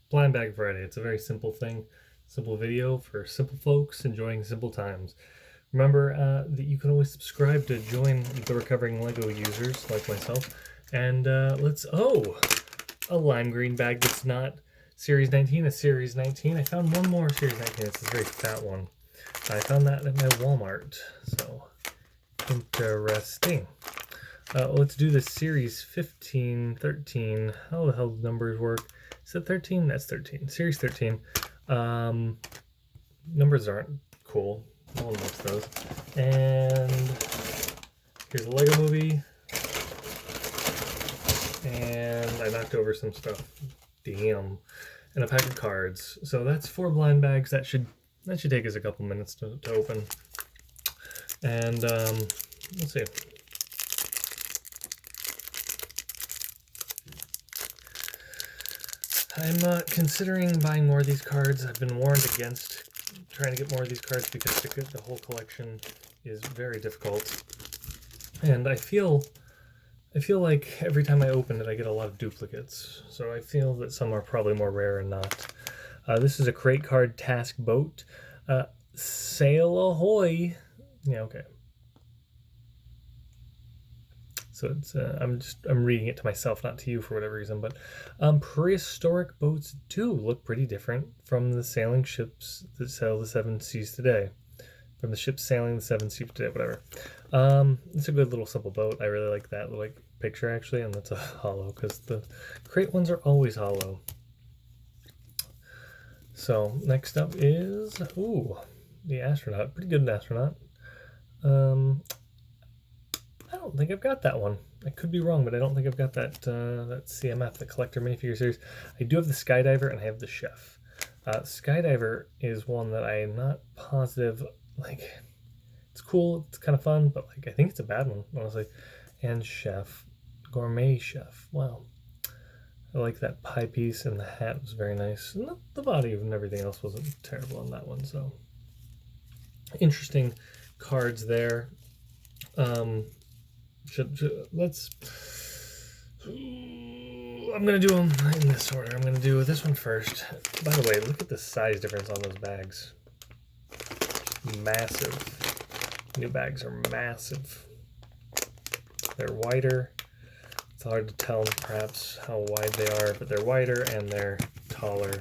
Blind Bag Friday. It's a very simple thing, simple video for simple folks enjoying simple times. Remember that you can always subscribe to join the recovering Lego users like myself. And a lime green bag that's not Series 19, a Series 19. I found one more Series 19. It's a very fat one. I found that at my Walmart. So, interesting. Let's do the Series 15, 13. How the hell do numbers work? Is it 13? That's 13. Series 13. Numbers aren't cool. No one likes those. And here's a Lego movie. And I knocked over some stuff. Damn. And a pack of cards. So that's 4 blind bags. That should take us a couple minutes to open. And let's see. I'm considering buying more of these cards. I've been warned against trying to get more of these cards because the whole collection is very difficult. And I feel like every time I open it, I get a lot of duplicates. So I feel that some are probably more rare and not. This is a crate card task boat. Sail ahoy! Yeah, okay. So it's I'm reading it to myself, not to you for whatever reason. But prehistoric boats do look pretty different from the sailing ships that sail the seven seas today. From the ships sailing the seven seas today, whatever. It's a good little simple boat. I really like that little picture actually, and that's a hollow because the crate ones are always hollow. So next up is the astronaut. Pretty good astronaut. I don't think I've got that one. I could be wrong, but I don't think I've got that that CMF, the Collector Minifigure Series. I do have the Skydiver and I have the Chef. Skydiver is one that I am not positive. It's cool, it's kind of fun, but I think it's a bad one, honestly. And Chef, Gourmet Chef. Wow, I like that pie piece, and the hat was very nice. And the body and everything else wasn't terrible on that one. So interesting cards there. Let's. I'm gonna do them in this order. I'm gonna do this one first. By the way, look at the size difference on those bags. Massive. New bags are massive. They're wider. It's hard to tell perhaps how wide they are, but they're wider and they're taller.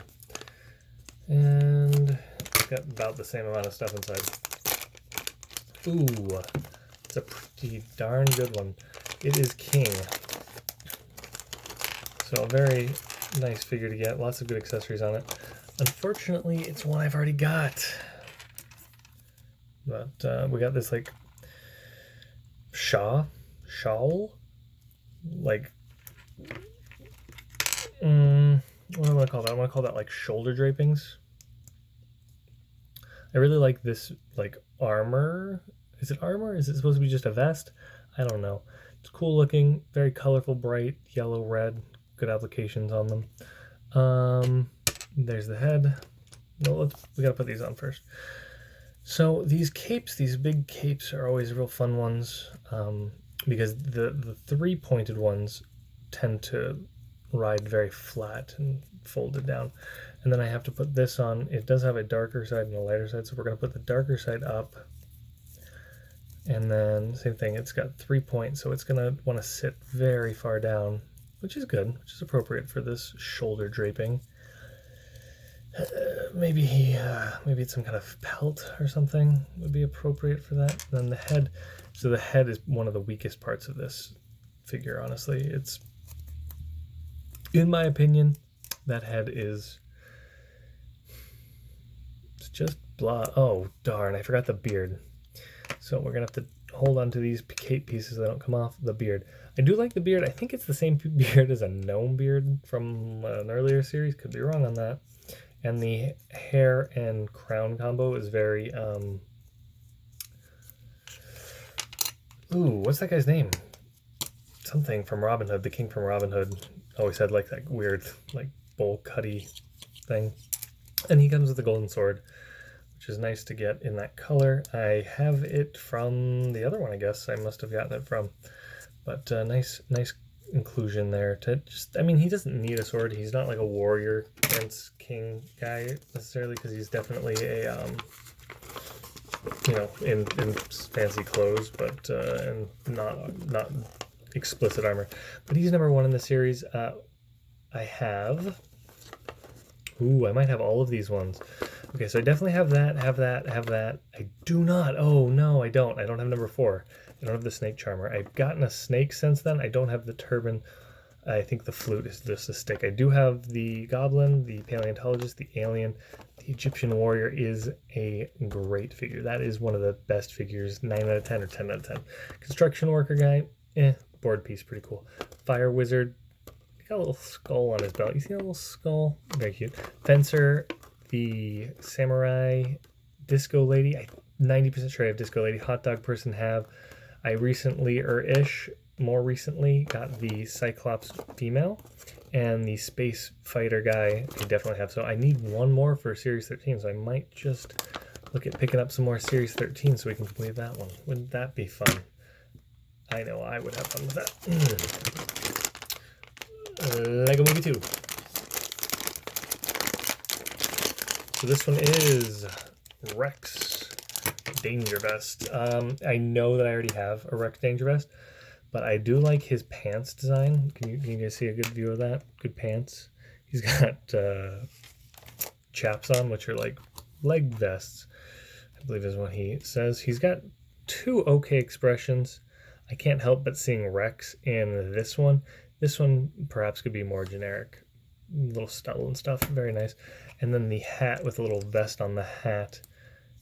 And it's got about the same amount of stuff inside. Ooh. It's a pretty darn good one. It is King. So a very nice figure to get. Lots of good accessories on it. Unfortunately, it's one I've already got. But we got this shawl? What do I want to call that? I want to call that shoulder drapings. I really like this armor. Is it armor? Is it supposed to be just a vest? I don't know. It's cool looking, very colorful, bright, yellow, red, good applications on them. There's the head. No, we gotta put these on first. So these capes, these big capes are always real fun ones because the 3-pointed ones tend to ride very flat and folded down. And then I have to put this on. It does have a darker side and a lighter side, so we're gonna put the darker side up. And then same thing, it's got 3 points, so it's gonna want to sit very far down, which is good, which is appropriate for this shoulder draping. Maybe it's some kind of pelt or something would be appropriate for that. And then the head, so the head is one of the weakest parts of this figure, honestly. It's, in my opinion, that head is just blah. Oh, darn, I forgot the beard. So we're gonna have to hold on to these cape pieces so they don't come off. The beard. I do like the beard. I think it's the same beard as a gnome beard from an earlier series. Could be wrong on that. And the hair and crown combo is very ooh, what's that guy's name? Something from Robin Hood. The king from Robin Hood always had that weird bowl cutty thing. And he comes with a golden sword, which is nice to get in that color. I have it from the other one, I guess. I must have gotten it from. But nice inclusion there to just, I mean, he doesn't need a sword. He's not like a warrior prince king guy necessarily, because he's definitely a you know, in fancy clothes, but and not explicit armor. But he's number 1 in the series. I have, ooh, I might have all of these ones. Okay, so I definitely have that, have that, have that. I do not. Oh no, I don't. I don't have number 4. I don't have the snake charmer. I've gotten a snake since then. I don't have the turban. I think the flute is just a stick. I do have the goblin, the paleontologist, the alien. The Egyptian warrior is a great figure. That is one of the best figures. 9 out of 10 or 10 out of 10. Construction worker guy, board piece, pretty cool. Fire wizard, got a little skull on his belt. You see that little skull? Very cute. Fencer, the samurai, disco lady. I'm 90% sure I have disco lady. Hot dog person have. I recently, more recently, got the Cyclops female, and the space fighter guy I definitely have. So I need one more for Series 13, so I might just look at picking up some more Series 13 so we can complete that one. Wouldn't that be fun? I know I would have fun with that. Lego Movie 2. So this one is Rex Danger Vest. I know that I already have a Rex Danger Vest, but I do like his pants design. Can you guys see a good view of that? Good pants. He's got chaps on, which are like leg vests, I believe is what he says. He's got 2 okay expressions. I can't help but seeing Rex in this one. This one perhaps could be more generic. Little stubble and stuff, very nice. And then the hat with a little vest on the hat.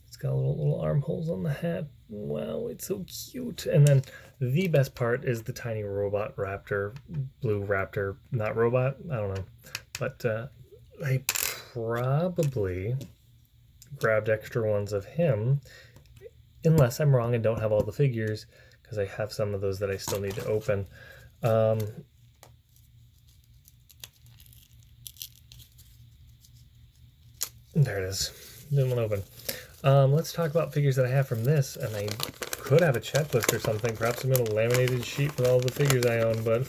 It's got little armholes on the hat. Wow, it's so cute. And then the best part is the tiny robot raptor, blue raptor, not robot, I don't know. But I probably grabbed extra ones of him, unless I'm wrong and don't have all the figures, because I have some of those that I still need to open. There it is. Didn't want to open. Let's talk about figures that I have from this, and I could have a checklist or something, perhaps some little laminated sheet with all the figures I own, but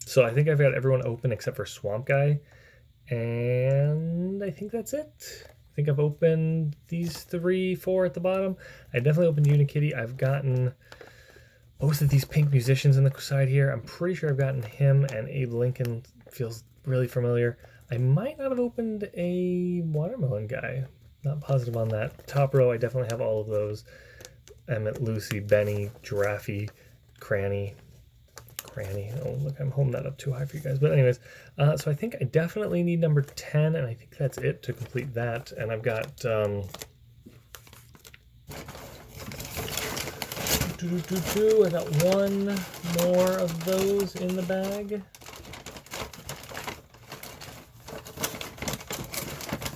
so I think I've got everyone open except for Swamp Guy, and I think that's it. I think I've opened these 3, 4 at the bottom. I definitely opened Unikitty. I've gotten both of these pink musicians on the side here. I'm pretty sure I've gotten him, and Abe Lincoln feels really familiar. I might not have opened a watermelon guy. Not positive on that. Top row, I definitely have all of those. Emmett, Lucy, Benny, Giraffe, Cranny. Oh, look, I'm holding that up too high for you guys. But anyways, so I think I definitely need number 10, and I think that's it to complete that. And I've got... I got 1 more of those in the bag.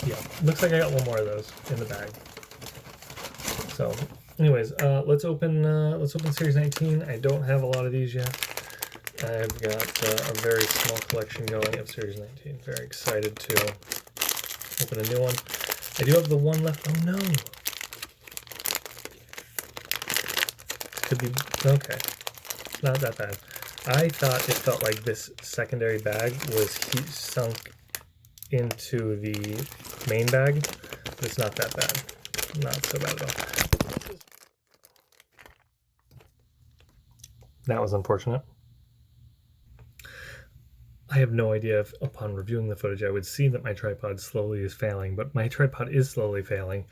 Yeah, looks like I got 1 more of those in the bag. So, anyways, let's open Series 19. I don't have a lot of these yet. I've got a very small collection going of Series 19. Very excited to open a new one. I do have the 1 left. Oh no! Could be okay. Not that bad. I thought it felt like this secondary bag was sunk into the main bag, but it's not that bad. Not so bad at all. That was unfortunate. I have no idea if upon reviewing the footage I would see that my tripod slowly is failing, but my tripod is slowly failing,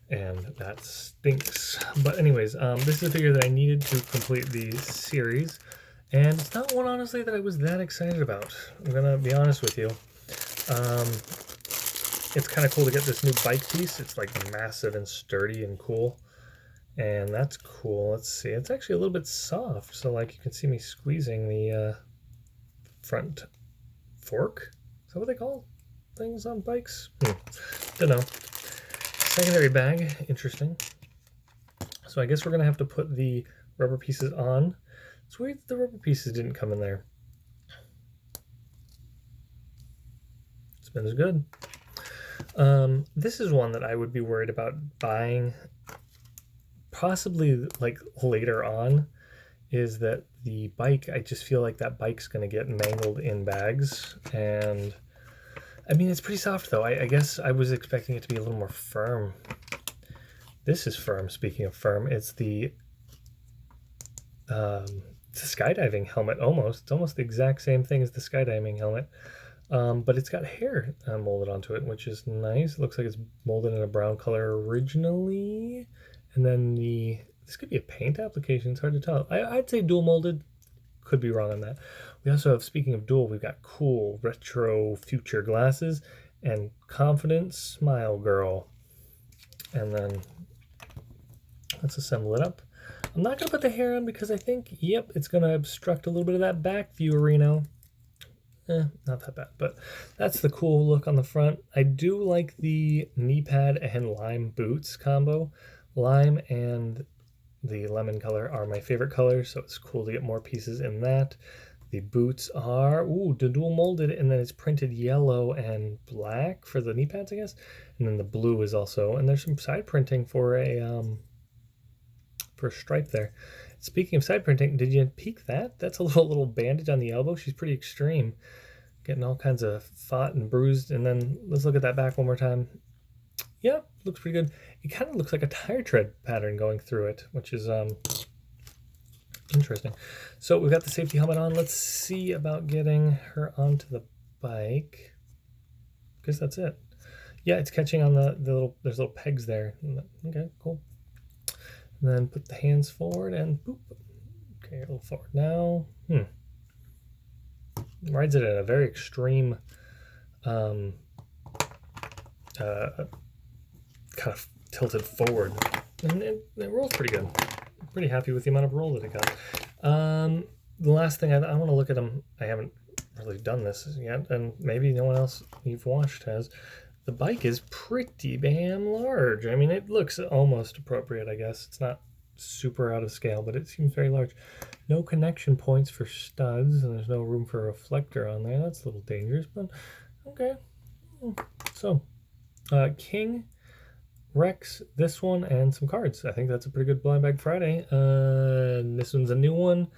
and that stinks. But anyways, this is a figure that I needed to complete the series, and it's not one, honestly, that I was that excited about. I'm gonna be honest with you. It's kind of cool to get this new bike piece. It's like massive and sturdy and cool, and that's cool. Let's see, it's actually a little bit soft, so like you can see me squeezing the front fork. Is that what they call things on bikes? Don't know. Secondary bag, interesting. So I guess we're gonna have to put the rubber pieces on. It's weird that the rubber pieces didn't come in there. Spins good. This is one that I would be worried about buying, possibly like later on is that the bike, I just feel like that bike's going to get mangled in bags. And I mean, it's pretty soft though. I guess I was expecting it to be a little more firm. This is firm. Speaking of firm, it's a skydiving helmet almost. It's almost the exact same thing as the skydiving helmet. But it's got hair molded onto it, which is nice. It looks like it's molded in a brown color originally. And then this could be a paint application. It's hard to tell. I'd say dual molded. Could be wrong on that. We also have, speaking of dual, we've got cool retro future glasses and confident smile girl. And then let's assemble it up. I'm not going to put the hair on because I think, yep, it's going to obstruct a little bit of that back view, Reno. Not that bad, but that's the cool look on the front. I do like the knee pad and lime boots combo. Lime and the lemon color are my favorite colors, so it's cool to get more pieces in that. The boots are, the dual molded, and then it's printed yellow and black for the knee pads, I guess. And then the blue is also, and there's some side printing for a stripe there. Speaking of side printing, did you peek that? That's a little bandage on the elbow. She's pretty extreme. Getting all kinds of fought and bruised. And then let's look at that back one more time. Yeah, looks pretty good. It kind of looks like a tire tread pattern going through it, which is interesting. So we've got the safety helmet on. Let's see about getting her onto the bike. I guess that's it. Yeah, it's catching on there's little pegs there. Okay, cool. And then put the hands forward and boop. Okay, a little forward now. Rides it at a very extreme kind of tilted forward. And it rolls pretty good. I'm pretty happy with the amount of roll that it got. The last thing, I want to look at them. I haven't really done this yet, and maybe no one else you've watched has. The bike is pretty damn large. I mean, it looks almost appropriate, I guess. It's not super out of scale, but it seems very large. No connection points for studs, and there's no room for a reflector on there. That's a little dangerous, but okay. So, King, Rex, this one, and some cards. I think that's a pretty good Blind Bag Friday. This one's a new one,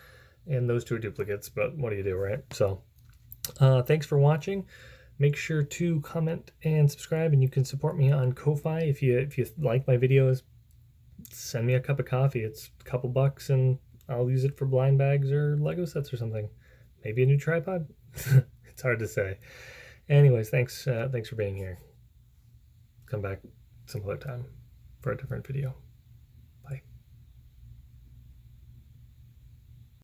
and those two are duplicates, but what do you do, right? So, thanks for watching. Make sure to comment and subscribe, and you can support me on Ko-Fi. If you like my videos, send me a cup of coffee. It's a couple bucks, and I'll use it for blind bags or Lego sets or something. Maybe a new tripod. It's hard to say. Anyways, thanks for being here. Come back some other time for a different video.